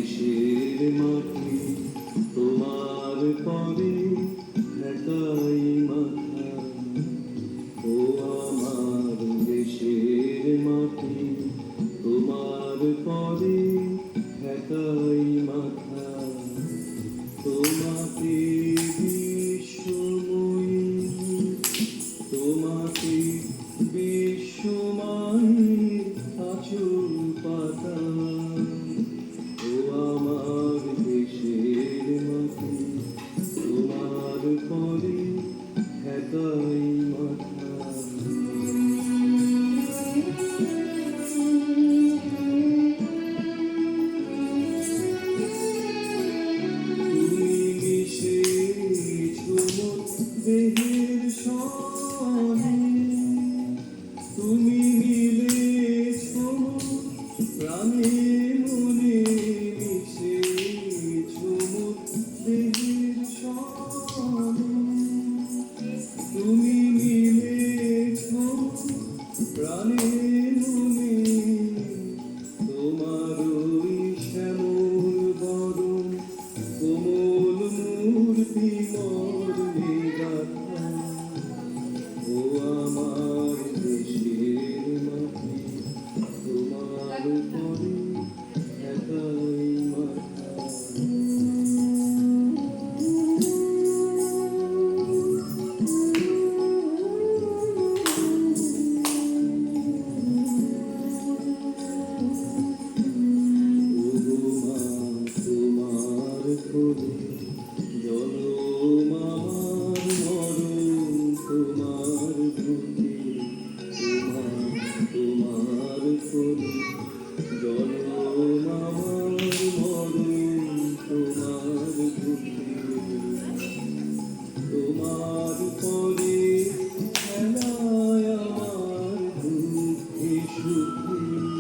দেশের মাটি তোমার পরে ঠেকাই মাথা। ও আমার দেশের মাটি তোমার পরে ঠেকাই মাথা। তোমাকে বিশ্বময়ী, তোমাকে বিশ্বময়ী আঁচল পাতা। ও আমার দেশের মাটি তোমার পরে ঠেকাই মাথা। দেহের সনে তুমি মিলেছ প্রাণে মনে মিশেছ দেহের সনে। তুমি মিলেছ প্রাণে মনে তোমার ওই শ্যামল বরণ কোমল মূর্তি মর্মে গাথা। ও আমার দেশের মাটি তোমার পরে ঠেকাই মাথা। তোমার কোলে জনম আমার মরণ তোমার বুকে। তোমার কোলে জনম আমার মরণ তোমার বুকে। তোমার পরে খেলায় আমার দুঃখে সুখে।